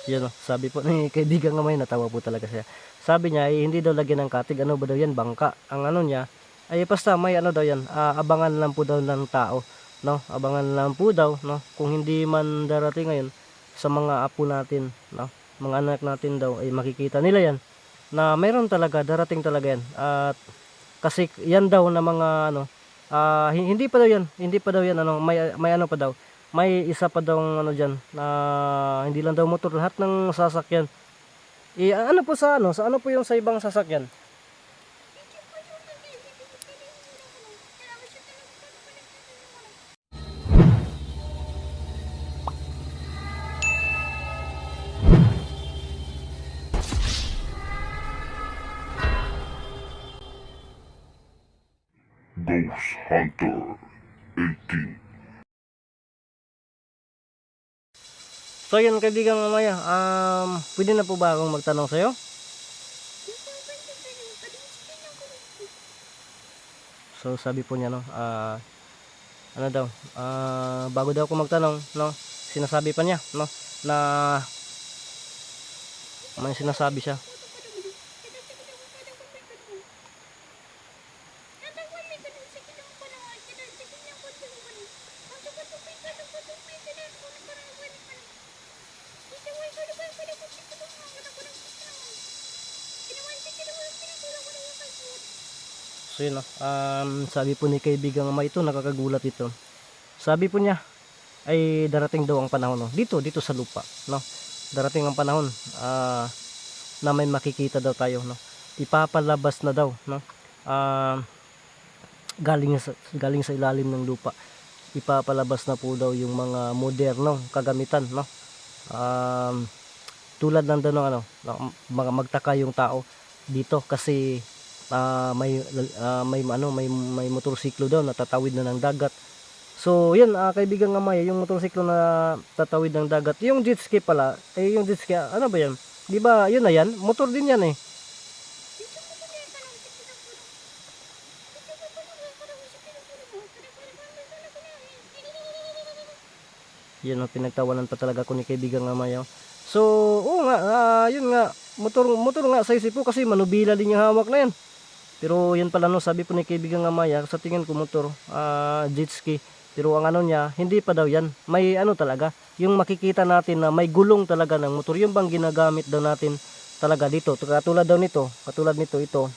Yun o, sabi po ni kaibigan nga may natawa po talaga siya. Sabi niya ay hindi daw lagyan ng katig, ano ba daw yan, bangka. Ang ano niya ay basta may ano daw yan, abangan lang po daw ng tao, no? Abangan lang po daw, no? Kung hindi man darating ngayon sa mga apo natin, no? Mga anak natin daw ay makikita nila yan na mayroon talaga, darating talaga yan. At kasi yan daw na mga ano, hindi pa daw yan, hindi pa daw yan ano, may ano pa daw. May isa pa daw ano diyan na hindi lang daw motor, lahat ng sasakyan. Ano po sa ano, sa ano po yung sa ibang sasakyan? Ghost Hunter 18. So yun kaibigan mamaya, pwede na po ba akong magtanong sa'yo? So sabi po niya no, ano daw, bago daw ako magtanong, no, sinasabi pa niya, no, na may sinasabi siya. So yun no, sabi po ni kaibigang ama ito, nakakagulat ito. Sabi po niya ay darating daw ang panahon no, dito sa lupa, no. Darating ang panahon na may makikita daw tayo, no. Ipapalabas na daw, no. Galing sa ilalim ng lupa. Ipapalabas na po daw yung mga modernong kagamitan, no. Tulad ng daw ng ano, magtaka yung tao dito kasi may motorsiklo daw na tatawid na ng dagat. So yan kaibigan nga may yung motorsiklo na tatawid ng dagat. Yung jet ski pala, yung jet ski ano ba yan? Di ba yun na yan? Motor din yan eh. Yan ang pinagtawanan pa talaga ko ni kaibigan nga mayaw. So oo nga, yun nga, motor nga sa isip ko kasi manubila din yung hawak na yan. Pero yan pala no, sabi po ni kaibigan nga maya, sa tingin ko motor, jet ski. Pero ang ano niya, hindi pa daw yan. May ano talaga, yung makikita natin na may gulong talaga ng motor. Yung bang ginagamit daw natin talaga dito. Katulad daw nito, katulad nito, ito.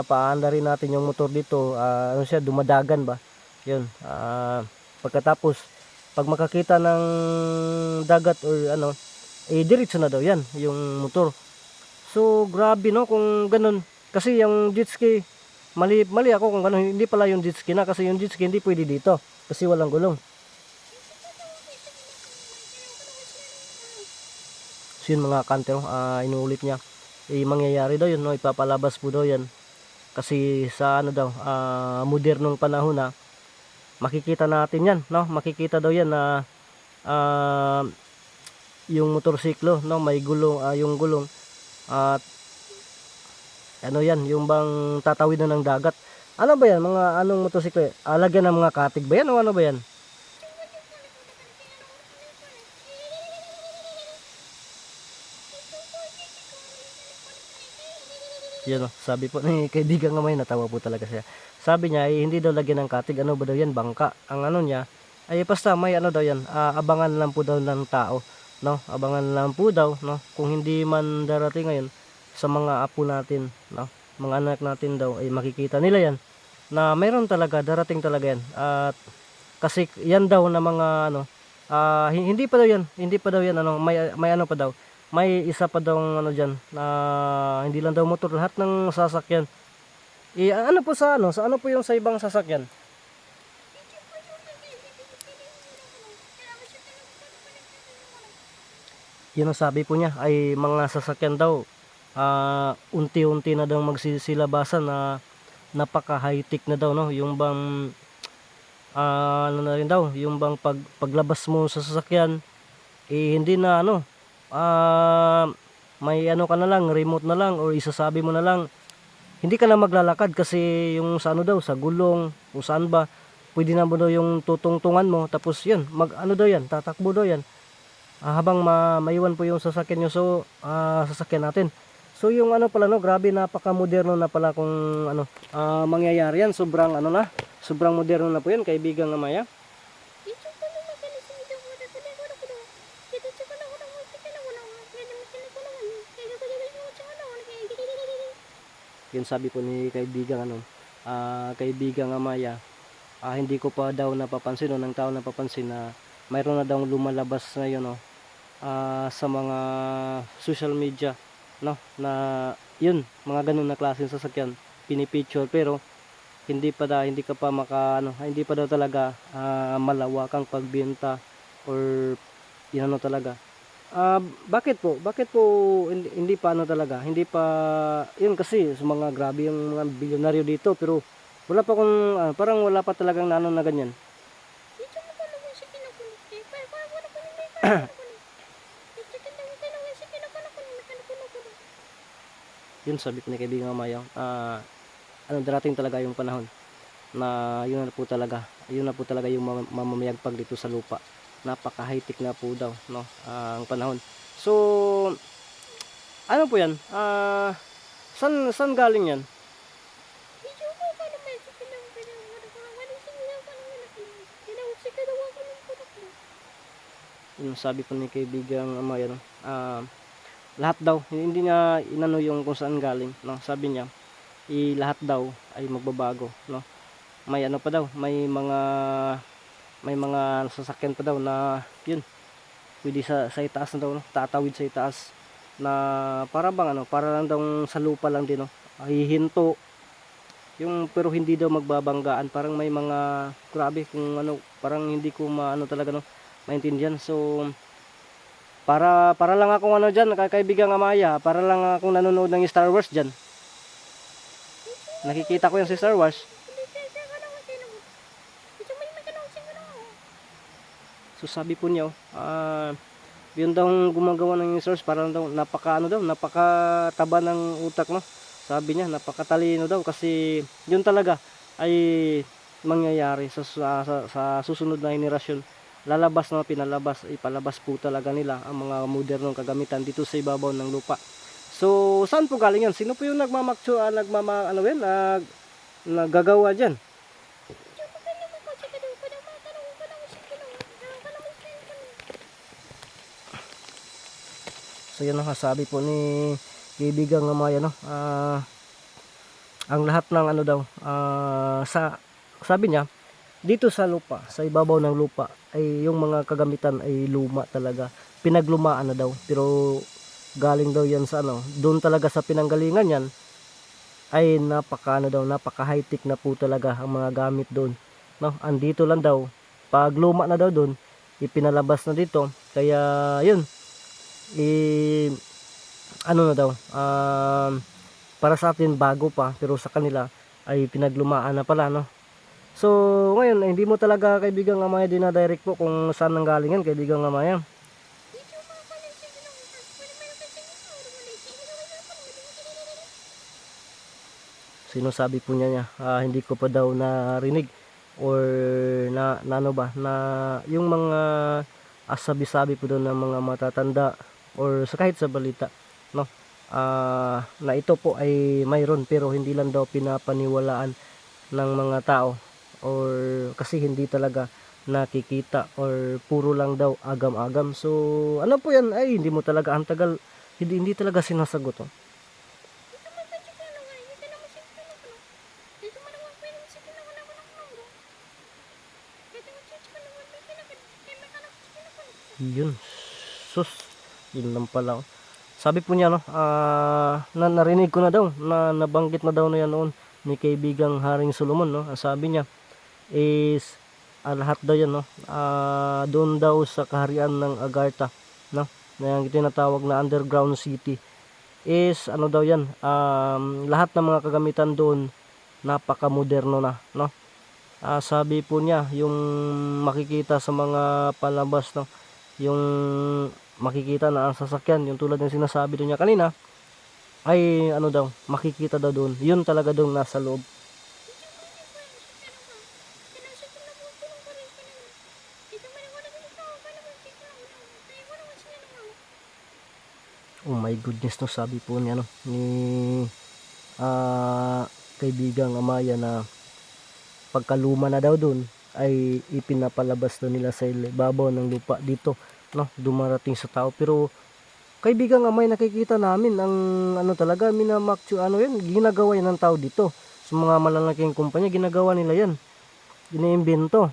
Paanda rin natin yung motor dito. Ano siya, dumadagan ba? Yun. Pagkatapos, pag makakita ng dagat or ano, diretso na daw yan, yung motor. So, grabe no, kung ganun. Kasi yung jet ski, mali ako kung gano'n, hindi pala yung jet ski na kasi yung jet ski hindi pwede dito kasi walang gulong. So yun mga kanter, inuulit niya, mangyayari daw yun, no? Ipapalabas po daw yan kasi sa ano daw, modernong panahon na makikita natin yan, no? Makikita daw yan na yung motorsiklo, no? May gulong, yung gulong at ano yan, yung bang tatawid na ng dagat. Ano ba yan, mga anong motosiklo? Lagyan ng mga katig ba yan o ano ba yan? Yan o, sabi po ni kaibigan nga may natawa po talaga siya. Sabi niya ay hindi daw lagyan ng katig, ano ba daw yan, bangka. Ang ano niya ay basta may ano daw yan, abangan lang po daw ng tao, no. Abangan lang po daw, no, kung hindi man darating ngayon sa mga apo natin, no, mga anak natin daw ay makikita nila yan na mayroon talaga, darating talaga yan. At kasi yan daw na mga ano, hindi pa daw yan, hindi pa daw yan ano, may ano pa daw, may isa pa daw ano diyan na hindi lang daw motor, lahat ng sasakyan. Ano po sa ano, sa ano po yung sa ibang sasakyan? Yun ang sabi po niya ay mga sasakyan daw, unti-unti na daw magsisilabasan na napaka high-tech na daw, no, yung bang ano na rin daw, yung bang paglabas mo sa sasakyan hindi na ano, may ano ka na lang, remote na lang or isasabi mo na lang, hindi ka na maglalakad kasi yung sa ano daw, sa gulong kung saan ba, pwede na mo daw yung tutungtungan mo tapos yun, mag ano daw yan, tatakbo daw yan. habang maiwan po yung sasakyan nyo, so sasakyan natin. So yung ano pala no, grabe, napaka-moderno na pala kung ano mangyayari yan. Sobrang ano na, sobrang moderno na po yan, kaibigang Amaya. Yun sabi po ni kaibigang ano, kaibigang Amaya, hindi ko pa daw napapansin o ng tao napapansin na mayroon na daw lumalabas ngayon no, sa mga social media no, na yun mga ganun na klaseng sasakyan pinipicture, pero hindi ka pa hindi pa daw talaga malawakang pagbenta or inano talaga. Bakit po hindi pa ano talaga, hindi pa yun, kasi sa mga grabe yung mga bilyonaryo dito, pero wala pa kung parang wala pa talagang na ganyan. Yun sabi ko ni kaibigan Amaya, darating talaga yung panahon na yun na po talaga yung mamamayagpag dito sa lupa. Napaka high-tech na po daw no, ang panahon. So ano po yan, san galing yan? Yung sabi po ni kaibigang Amaya no, lahat daw, hindi niya inano yung kung saan galing no, sabi niya lahat daw ay magbabago no. May ano pa daw, may mga sasakyan pa daw na yun pwede sa itaas na daw no, tatawid sa itaas na para bang ano, para lang daw sa lupa lang din no, hihinto yung, pero hindi daw magbabanggaan. Parang may mga grabe kung ano, parang hindi ko maano talaga no, maintindihan. So para lang akong ano dyan, kaibigang Amaya, para lang akong nanonood ng Star Wars dyan. Nakikita ko yung si Star Wars. So sabi po niya, yun daw gumagawa ng Star Wars, para daw napakataba ng utak no. Sabi niya napakatalino daw, kasi yun talaga ay mangyayari sa susunod na henerasyon. Lalabas na ipalabas po talaga nila ang mga modernong kagamitan dito sa ibabaw ng lupa. So saan po galing yan? Sino po yung naggagawa dyan? So yun ang sabi po ni kaibigang Amaya no, ang lahat ng ano daw, sabi niya dito sa lupa, sa ibabaw ng lupa ay yung mga kagamitan ay luma talaga, pinaglumaan na daw, pero galing daw yan sa ano, doon talaga sa pinanggalingan yan ay napaka high tech na po talaga ang mga gamit doon no. Andito lang daw, pag luma na daw doon ipinalabas na dito, kaya yun ano na daw, para sa atin bago pa, pero sa kanila ay pinaglumaan na pala no. So ngayon hindi mo talaga kaibigang Amaya dinadirect po kung saan nanggaling yan, kaibigang Amaya. Sinasabi po niya, hindi ko pa daw narinig or ano ba na yung mga sabi-sabi po doon ng mga matatanda or kahit sa balita no, na ito po ay mayroon, pero hindi lang daw pinapaniwalaan ng mga tao, or kasi hindi talaga nakikita, or puro lang daw agam-agam. So ano po yan, ay hindi mo talaga ang tagal, hindi talaga sinasagot oh. Yun, sus, yun lang pala oh. Sabi po niya no, narinig ko na daw na nabanggit na daw na yan noon ni kaibigang Haring Solomon no. Ang sabi niya is lahat daw yan no, doon daw sa kaharian ng Agartha no, na yung tinatawag na underground city is ano daw yan, lahat ng mga kagamitan doon napaka-moderno na no. Sabi po niya yung makikita sa mga palabas no, yung makikita na ang sasakyan, yung tulad ng sinasabi doon niya kanina, ay ano daw, makikita daw doon, yun talaga daw nasa loob. Oh my goodness, no, sabi po niya, no, ni kaibigang Amaya na pagkaluma na daw dun ay ipinapalabas daw nila sa ibabaw ng lupa dito, no, dumarating sa tao. Pero kaibigang Amay, nakikita namin ang ano talaga, minamaktu ano yan, ginagawa yan ng tao dito sa mga malalaking kumpanya, ginagawa nila yan, iniimbento.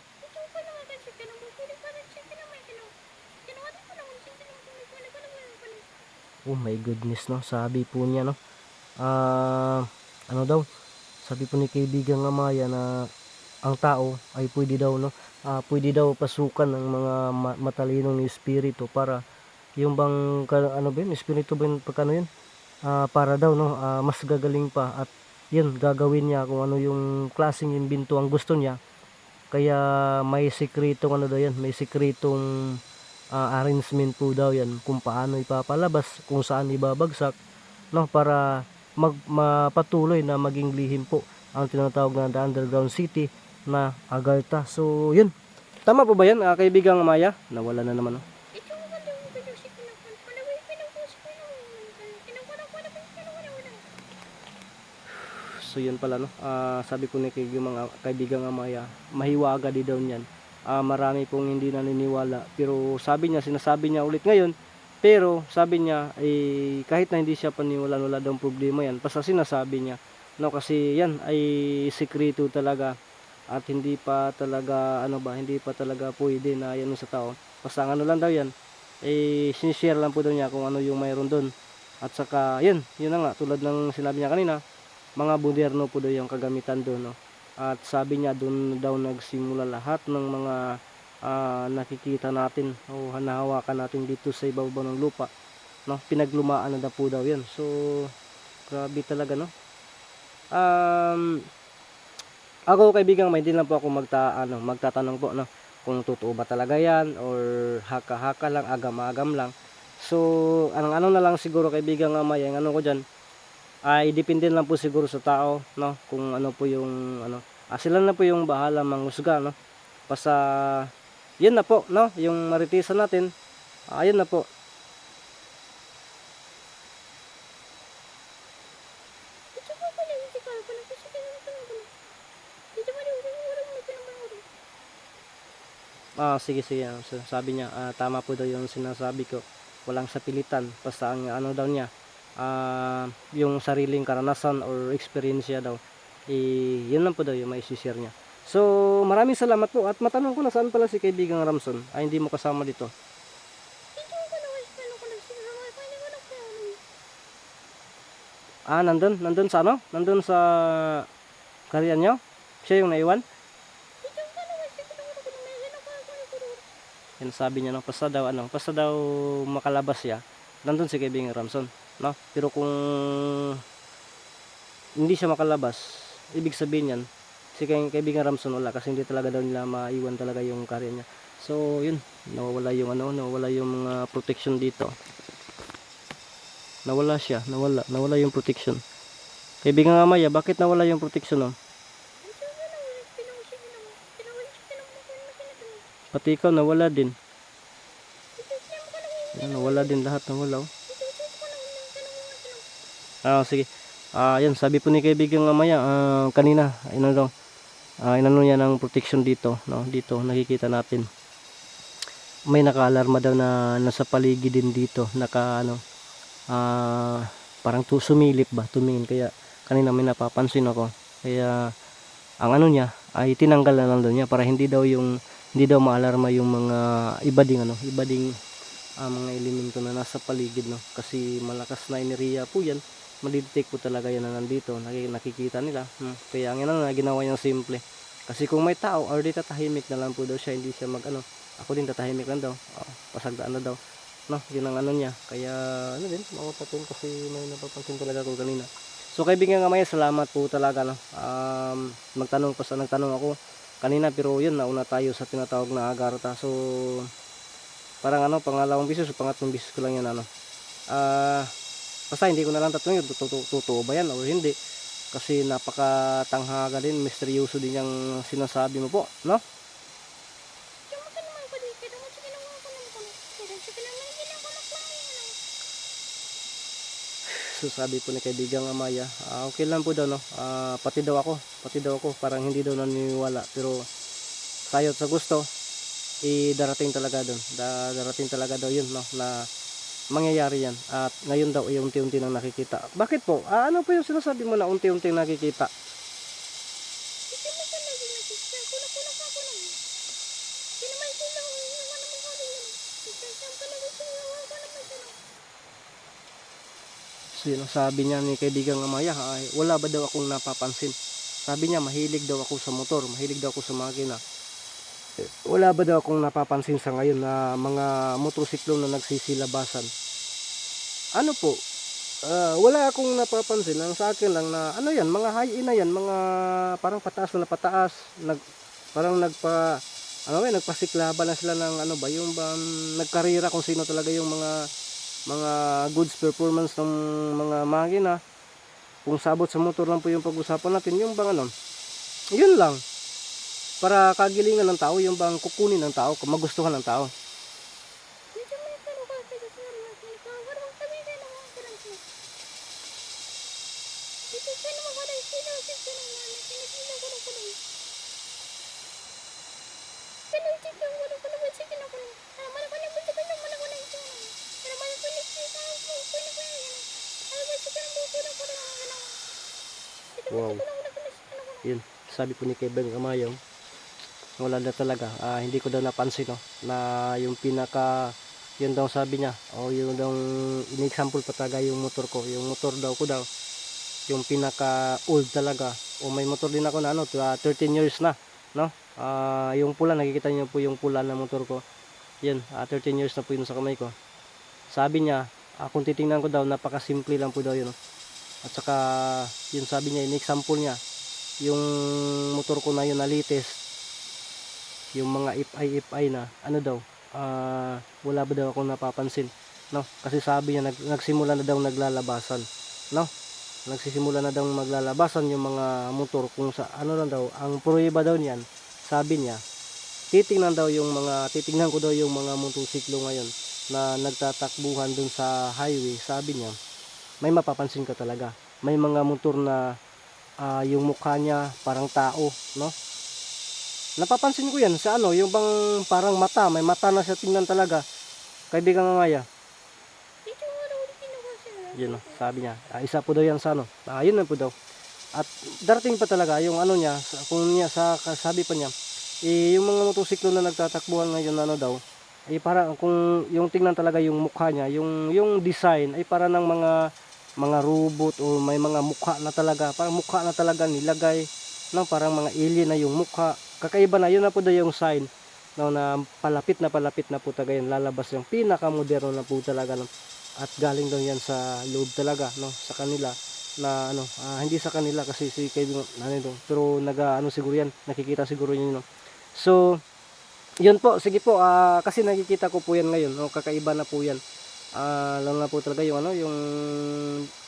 Oh my goodness, no, sabi po niya, no, ano daw, sabi po ni kaibigang Amaya na ang tao ay pwede daw, no, pwede daw pasukan ng mga matalinong espiritu para yung bang ano ba yun, espiritu ba yun, pagkano yun, para daw, no, mas gagaling pa at yun, gagawin niya kung ano yung klaseng imbento ang gusto niya. Kaya may sikretong ano daw yan, may sikretong arrangement po daw yan kung paano ipapalabas, kung saan ibabagsak, no, para mapatuloy na maging lihim po ang tinatawag na The Underground City na Agartha. So yun, tama po ba yan, kaibigang Maya? Nawala na naman, no? So yun pala, no, sabi po ni kaibigang Amaya, mahiwaga di daw niyan. Marami pong hindi naniniwala, pero sabi niya, sinasabi niya ulit ngayon, pero sabi niya kahit na hindi siya paniwala, wala daw problema yan, basta sinasabi niya, no, kasi yan ay sikreto talaga at hindi pa talaga ano ba, hindi pa talaga pwede na yan sa tao. Basta ano lang daw yan, sinishare lang po daw niya kung ano yung mayroon doon. At saka yun na nga, tulad ng sinabi niya kanina, mga moderno po daw yung kagamitan doon, no? At sabi niya doon daw nagsimula lahat ng mga nakikita natin o nahawakan natin dito sa ibabaw ng lupa, no? Pinaglumaan na daw po daw yan. So grabe talaga, no. Ako kaibigan, may din lang po ako magtatanong po, no, kung totoo ba talaga yan or haka-haka lang, agam-agam lang. So ano na lang siguro kaibigan, Maya, ang ano ko dyan ay depende lang po siguro sa tao, no, kung ano po yung ano, sila na po yung bahala manghusga, no. Basta yun na po, no, yung maritisan natin, ayun na po. Sige, sabi niya, tama po daw yung sinasabi ko, walang sapilitan, basta ang ano daw niya, yung sariling karanasan or experience daw, yun lang po daw yung may share niya. So maraming salamat po, at matanong ko na saan pala si kaibigang Ramson, hindi mo kasama dito? Nandun sa ano, nandun sa kariyan nyo, siya yung naiwan. Yan sabi niya, no, basta daw makalabas siya, nandun si kaibigang Ramson, no. Pero kung hindi siya makalabas, ibig sabihin yan si kaibigang Ramson wala, kasi hindi talaga daw nila maiwan talaga yung career niya. So yun, nawawala yung nawawala yung mga protection dito, nawala yung protection. Kaibigang Amaya, bakit nawala yung protection, no? Pati ikaw nawala din. Yan, nawala din lahat, nawala, oh. Sige. Yan, sabi po ni kaibigang Amaya, kanina, inano niya ng protection dito, no? Dito nakikita natin. May naka-alarma daw na nasa paligid din dito, parang sumilip ba, tumingin, kaya kanina may napapansin ako. Kaya ang ano niya ay tinanggal na lang daw niya para hindi daw maalarma yung mga iba ding mga elemento na nasa paligid, no, kasi malakas na enerhiya po yan, madidetect po talaga yan na nandito, nakikita nila, kaya ang ginawa niya simple, kasi kung may tao or di tatahimik na lang po daw siya, hindi siya ako din tatahimik lang daw, pasagdaan na daw, no, yun ang niya, kaya din makapatin, kasi may napapansin talaga ko kanina. So kaibigan Amaya, salamat po talaga, no. Nagtanong ako kanina, pero yun, nauna tayo sa tinatawag na Agartha. So parang pangalawang bisis o pangatlong bisis ko lang yan, basta hindi ko na lang tatanungin totoo ba yan o hindi, kasi napakatanghaga din, misteryoso din yung sinasabi mo po, no. So sabi po ni kaibigang Amaya, okay lang po daw no. Pati daw ako, parang hindi daw naniniwala, pero sayot sa gusto, darating talaga doon. Darating talaga daw yun no, na mangyayari yan. At ngayon daw ay unti-unti nang nakikita. Bakit po? Ano po yung sinasabi mo na unti-unti nakikita? So yun ang sabi niya ni kaibigang Amaya, ay, wala ba daw akong napapansin? Sabi niya mahilig daw ako sa motor, mahilig daw ako sa makina. Wala ba daw akong napapansin sa ngayon na mga motorsiklo na nagsisilabasan? Ano po? Wala akong napapansin. Ang sa akin lang na ano yan, mga high-in na yan, mga parang pataas na pataas, parang nagpasiklaban na sila ng ano ba, yung nagkarira kung sino talaga yung mga goods performance ng mga makina. Kung sabot sa motor lang po yung pag-usapan natin, yung bang ano, yun lang, para kagilingan ng tao, yung bang kukunin ng tao, magustuhan ng tao. Wow. Yun, sabi po ni Kevin Amayo, wala na talaga. Hindi ko daw napansin no, na yung yun daw sabi niya, o yun daw in-example pa talaga yung motor ko. Yung motor daw ko daw, yung pinaka old talaga. O may motor din ako na 13 years na, no? Yung pula, nakikita niyo po yung pula ng motor ko. Yun, 13 years na po yun sa kamay ko. Sabi niya, kung titingnan ko daw, napakasimple lang po daw yun. No? At saka, yun sabi niya, in-example niya, yung motor ko na yun na latest, yung mga if-I na, ano daw, wala ba daw akong napapansin, no? Kasi sabi niya, nagsimula na daw naglalabasan, no? Nagsisimula na daw maglalabasan yung mga motor kung sa, ano lang daw, ang pruweba daw niyan, sabi niya, titingnan ko daw yung mga motorsiklo ngayon, na nagtatakbuhan dun sa highway, sabi niya, may mapapansin ka talaga. May mga motor na yung mukha niya parang tao, no? Napapansin ko yan sa ano, yung bang parang mata, may mata na siya tingnan talaga. Kaibigang Amaya. Yun, no? Sabi niya, isa po daw yan sa ano. Yun na po daw. At darating pa talaga yung ano niya, sabi pa niya, yung mga motorsiklo na nagtatakbuhan ngayon ano daw, parang kung yung tingnan talaga yung mukha niya, yung design ay para ng mga robot o may mga mukha na talaga, parang mukha na talaga nilagay, no, parang mga alien na yung mukha. Kakaiba na, yun na po daw yung sign, no, na palapit na po talaga yan, lalabas yung pinaka-moderno na po talaga, no, at galing daw yan sa loob talaga, no, sa kanila na ano, hindi sa kanila kasi si Kevin pero siguro yan, nakikita siguro yun, no. So yun po, sige po, kasi nakikita ko po yan ngayon, no, kakaiba na po yan. Lang na po talaga yung ano, yung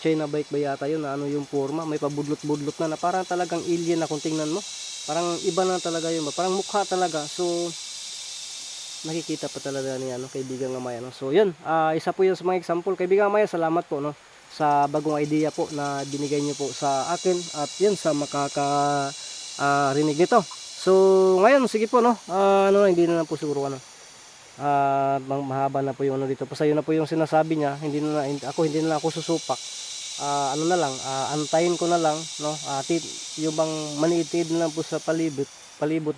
China bike ba yata yun, na ano yung forma, may pabudlot-budlot na parang talagang alien na kung tingnan mo. Parang iba na talaga yun, parang mukha talaga. So nakikita pa talaga ni ano, kaibigang Amaya, no. So yun, isa po yun sa mga example. Kaibigang Amaya, salamat po, no, sa bagong idea po na binigay niyo po sa akin, at yun sa rinig nito. So ngayon, sige po, no, hindi na po siguro ano, mahaba na po yung ano dito. Pasayo na po yung sinasabi niya, hindi na ako susupak. Ano na lang, antayin ko na lang, no, yung bang maniitid na lang po sa palibot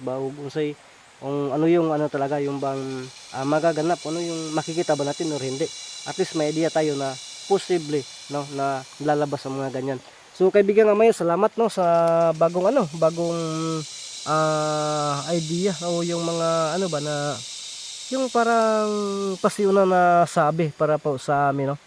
ba, kung ano yung ano talaga, yung bang magaganap, ano yung makikita ba natin o hindi. At least may idea tayo na posible, no, na lalabas ang mga ganyan. So kaibigan Amaya, salamat, no, sa bagong idea o yung mga ano ba na yung parang pasyon na sabi para po sa amin, no.